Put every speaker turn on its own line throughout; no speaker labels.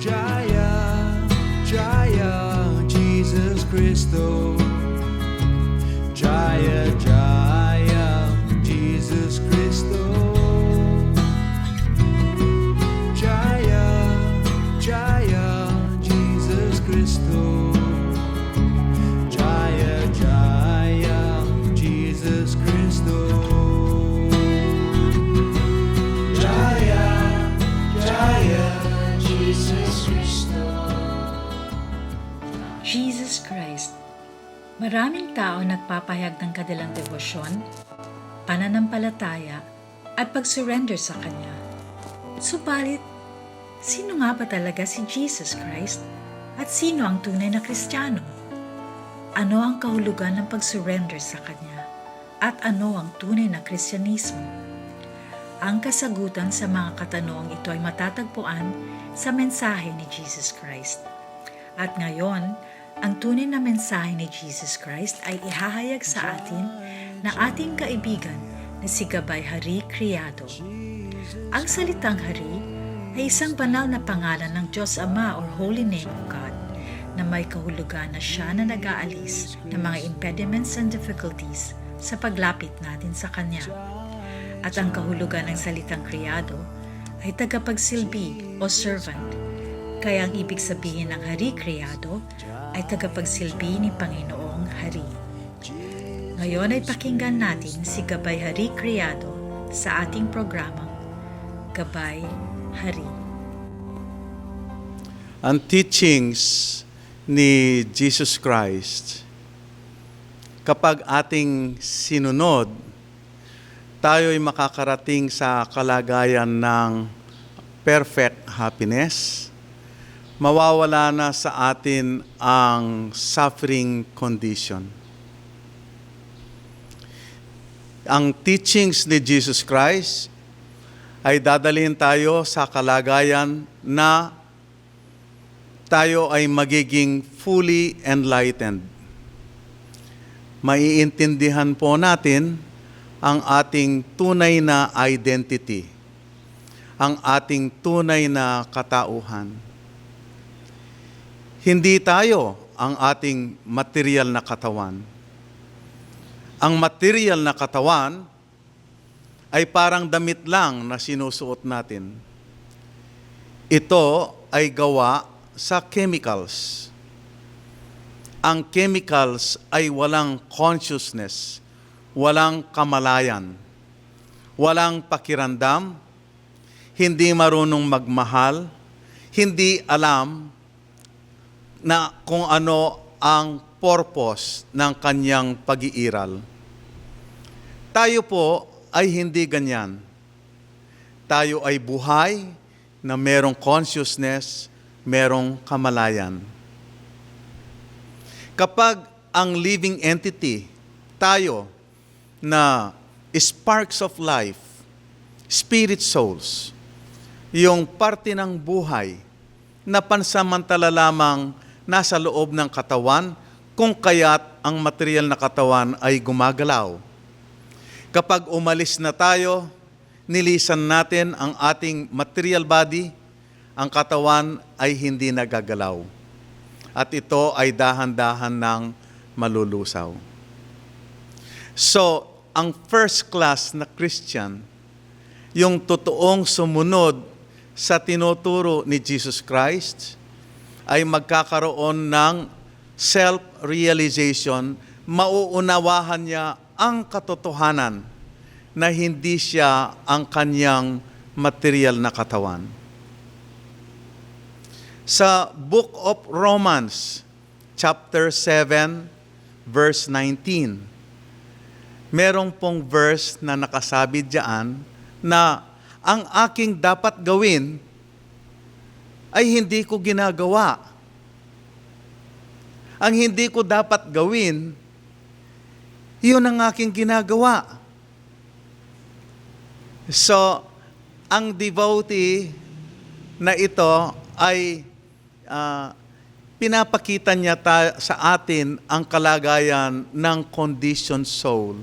Jaya, Jaya, Jesus Christo. Jaya, Jaya, Jesus Christo. Jaya, Jaya, Jesus Christo. Jaya, Jaya, Jesus Christo. Jaya, Jaya, Jesus Christo.
Jesus Christ. Maraming tao nagpapahayag ng kanilang debosyon, pananampalataya, at pag-surrender sa Kanya. Subalit, sino nga ba talaga si Jesus Christ at sino ang tunay na Kristiyano? Ano ang kahulugan ng pag-surrender sa Kanya at ano ang tunay na Kristyanismo? Ang kasagutan sa mga katanungang ito ay matatagpuan sa mensahe ni Jesus Christ. At ngayon, ang tunay na mensahe ni Jesus Christ ay ihahayag sa atin na ating kaibigan na si Gabay Hari Criado. Ang salitang Hari ay isang banal na pangalan ng Diyos Ama or Holy Name of God na may kahulugan na siya na nag-aalis ng mga impediments and difficulties sa paglapit natin sa Kanya. At ang kahulugan ng salitang Criado ay tagapagsilbi o servant. Kaya ang ibig sabihin ng Hari Criado ay tagapagsilbi ni Panginoong Hari. Ngayon ay pakinggan natin si Gabay Hari Criado sa ating programang Gabay Hari.
Ang teachings ni Jesus Christ, kapag ating sinunod, tayo ay makakarating sa kalagayan ng perfect happiness. Mawawala na sa atin ang suffering condition. Ang teachings ni Jesus Christ ay dadalhin tayo sa kalagayan na tayo ay magiging fully enlightened. Maiintindihan po natin ang ating tunay na identity, ang ating tunay na katauhan. Hindi tayo ang ating material na katawan. Ang material na katawan ay parang damit lang na sinusuot natin. Ito ay gawa sa chemicals. Ang chemicals ay walang consciousness, walang kamalayan, walang pakiramdam, hindi marunong magmahal, hindi alam na kung ano ang purpose ng kanyang pag-iiral. Tayo po ay hindi ganyan. Tayo ay buhay na merong consciousness, merong kamalayan. Kapag ang living entity, tayo na sparks of life, spirit souls, yung parte ng buhay na pansamantala lamang nasa loob ng katawan, kung kaya't ang material na katawan ay gumagalaw. Kapag umalis na tayo, nilisan natin ang ating material body, ang katawan ay hindi nagagalaw. At ito ay dahan-dahan ng malulusaw. So, ang first class na Christian, yung totoong sumunod sa tinuturo ni Jesus Christ, ay magkakaroon ng self-realization, mauunawahan niya ang katotohanan na hindi siya ang kanyang material na katawan. Sa Book of Romans, chapter 7, verse 19, merong pong verse na nakasabi diyan na ang aking dapat gawin ay hindi ko ginagawa. Ang hindi ko dapat gawin, yun ang aking ginagawa. So, ang devotee na ito ay pinapakita niya sa atin ang kalagayan ng conditioned soul.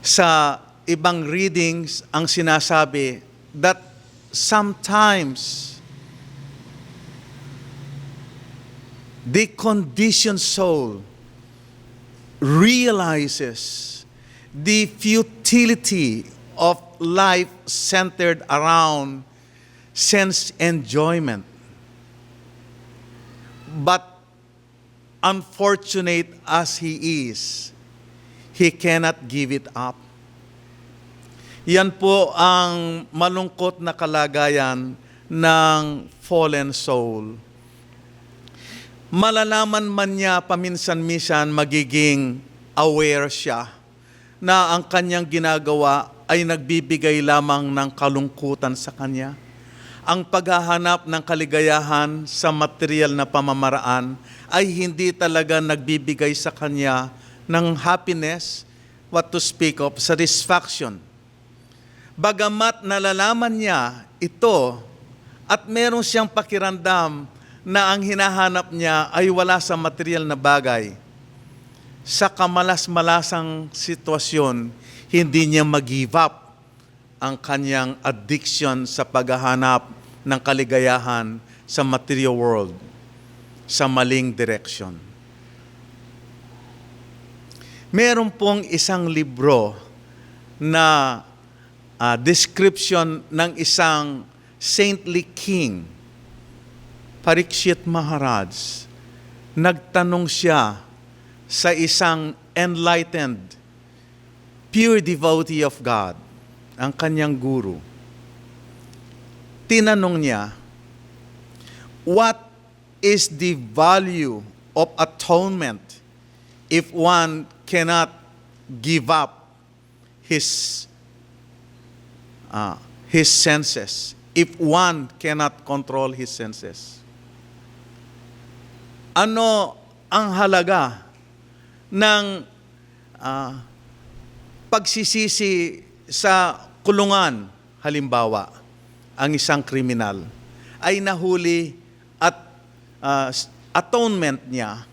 Sa ibang readings, ang sinasabi that sometimes the conditioned soul realizes the futility of life centered around sense enjoyment. But unfortunate as he is, he cannot give it up. Yan po ang malungkot na kalagayan ng fallen soul. Malalaman man niya paminsan-minsan, magiging aware siya na ang kanyang ginagawa ay nagbibigay lamang ng kalungkutan sa kanya. Ang paghahanap ng kaligayahan sa material na pamamaraan ay hindi talaga nagbibigay sa kanya ng happiness, what to speak of, satisfaction. Bagamat nalalaman niya ito at meron siyang pakiramdam na ang hinahanap niya ay wala sa material na bagay, sa kamalas-malasang sitwasyon, hindi niya mag-give up ang kanyang addiction sa paghahanap ng kaligayahan sa material world, sa maling direction. Meron pong isang libro na description ng isang saintly king, Parikshit Maharaj. Nagtanong siya sa isang enlightened, pure devotee of God, ang kanyang guru. Tinanong niya, what is the value of atonement if one cannot give up his senses, if one cannot control his senses? Ano ang halaga ng pagsisisi sa kulungan? Halimbawa, ang isang kriminal ay nahuli at atonement niya,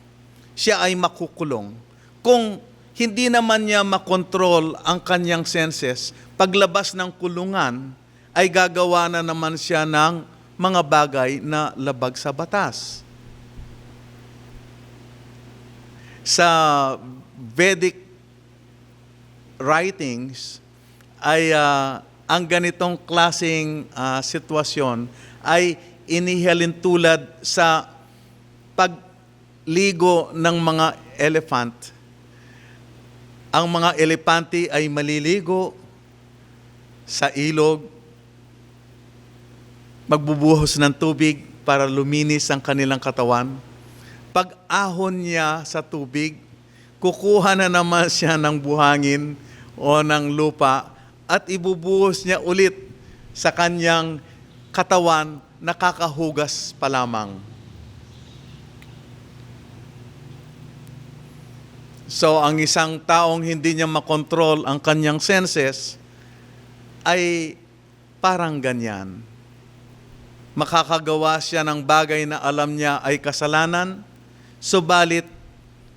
siya ay makukulong. Kung hindi naman niya makontrol ang kanyang senses, paglabas ng kulungan, ay gagawa na naman siya ng mga bagay na labag sa batas. Sa Vedic writings ay ang ganitong klaseng sitwasyon ay inihalin tulad sa pagligo ng mga elephant. Ang mga elepante ay maliligo sa ilog, magbubuhos ng tubig para luminis ang kanilang katawan. Pag ahon niya sa tubig, kukuha na naman siya ng buhangin o ng lupa at ibubuhos niya ulit sa kanyang katawan, nakakahugas pa lamang. So, ang isang taong hindi niya makontrol ang kanyang senses ay parang ganyan. Makakagawa siya ng bagay na alam niya ay kasalanan, subalit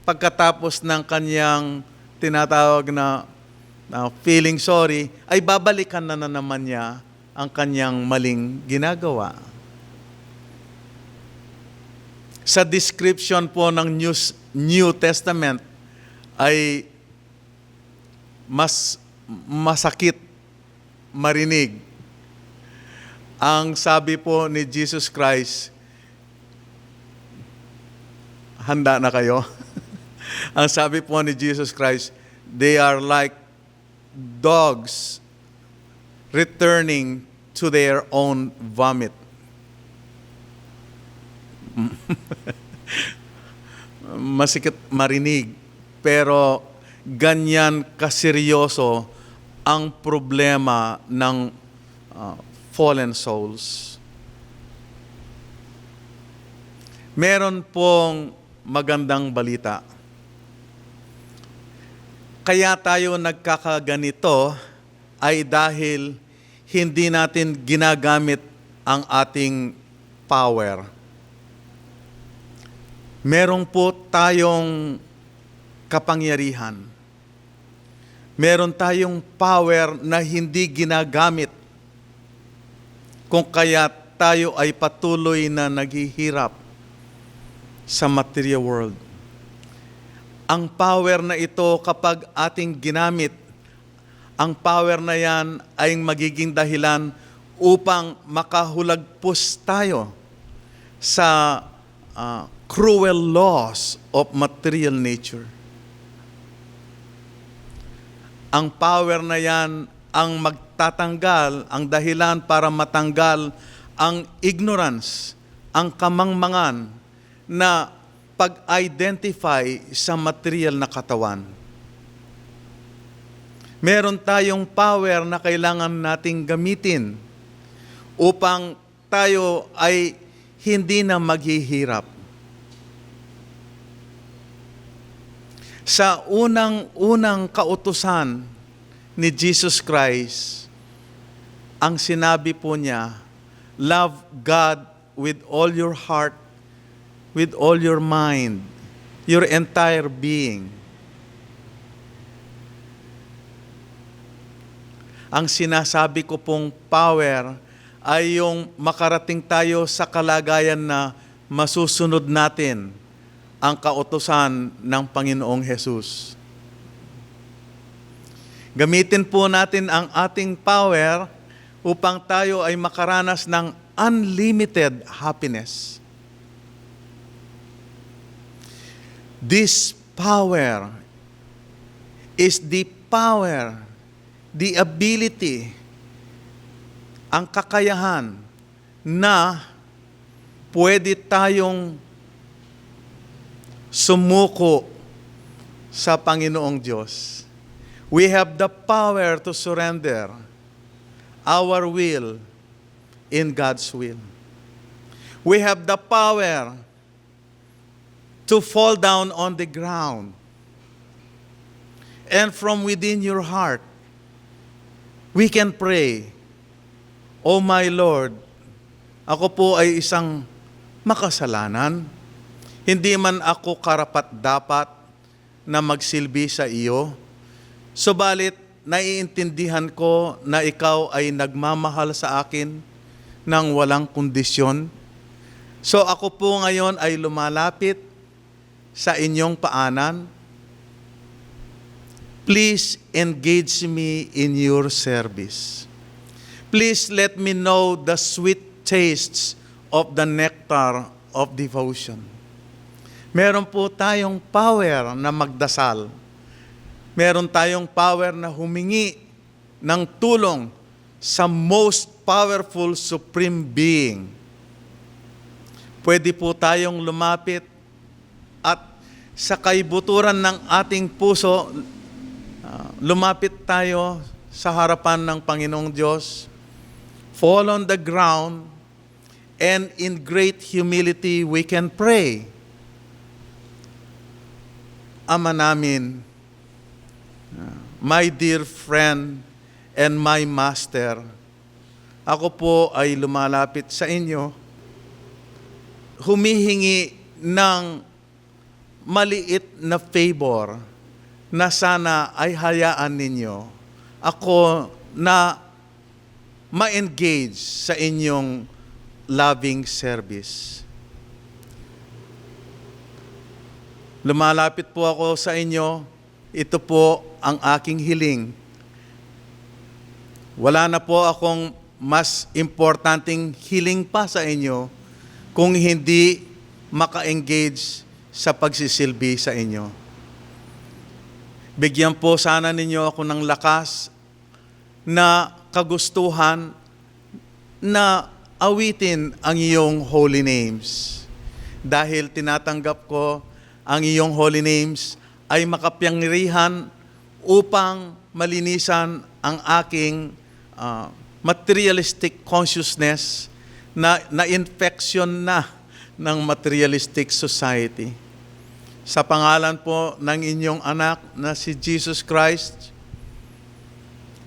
pagkatapos ng kanyang tinatawag na feeling sorry, ay babalikan na naman niya ang kanyang maling ginagawa. Sa description po ng New Testament ay mas masakit marinig. Ang sabi po ni Jesus Christ, handa na kayo? Ang sabi po ni Jesus Christ, they are like dogs returning to their own vomit. Masikip marinig, pero ganyan kaseryoso ang problema ng fallen souls. Meron pong magandang balita. Kaya tayo nagkakaganito ay dahil hindi natin ginagamit ang ating power. Meron po tayong kapangyarihan. Meron tayong power na hindi ginagamit, kung kaya tayo ay patuloy na naghihirap sa material world. Ang power na ito kapag ating ginamit, ang power na yan ay magiging dahilan upang makahulagpos tayo sa cruel laws of material nature. Ang power na yan ang magtatanggal, ang dahilan para matanggal ang ignorance, ang kamangmangan na pag-identify sa material na katawan. Meron tayong power na kailangan nating gamitin upang tayo ay hindi na maghihirap. Sa unang kautusan ni Jesus Christ, ang sinabi po niya, love God with all your heart, with all your mind, your entire being. Ang sinasabi ko pong power ay yung makarating tayo sa kalagayan na masusunod natin ang kautusan ng Panginoong Hesus. Gamitin po natin ang ating power upang tayo ay makaranas ng unlimited happiness. This power is the power, the ability, ang kakayahan na pwede tayong sumuko sa Panginoong Diyos. We have the power to surrender our will in God's will. We have the power to fall down on the ground. And from within your heart, we can pray, "Oh my Lord, ako po ay isang makasalanan. Hindi man ako karapat-dapat na magsilbi sa iyo. Subalit, naiintindihan ko na ikaw ay nagmamahal sa akin ng walang kondisyon. So ako po ngayon ay lumalapit sa inyong paanan. Please engage me in your service. Please let me know the sweet tastes of the nectar of devotion." Meron po tayong power na magdasal. Meron tayong power na humingi ng tulong sa most powerful supreme being. Pwede po tayong lumapit at sa kaibuturan ng ating puso, lumapit tayo sa harapan ng Panginoong Diyos, fall on the ground, and in great humility we can pray. Ama namin, my dear friend and my master, ako po ay lumalapit sa inyo, humihingi ng maliit na favor na sana ay hayaan ninyo ako na ma-engage sa inyong loving service. Lumalapit po ako sa inyo, ito po ang aking hiling. Wala na po akong mas importanteng hiling pa sa inyo kung hindi maka-engage sa pagsisilbi sa inyo. Bigyan po sana ninyo ako ng lakas na kagustuhan na awitin ang iyong holy names. Dahil tinatanggap ko ang iyong holy names ay makapangyarihan upang malinisan ang aking materialistic consciousness na infection na ng materialistic society. Sa pangalan po ng inyong anak na si Jesus Christ,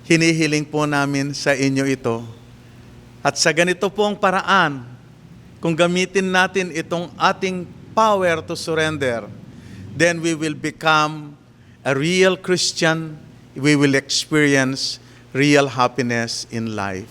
hinihiling po namin sa inyo ito. At sa ganito pong paraan, kung gamitin natin itong ating power to surrender, then we will become a real Christian. We will experience real happiness in life.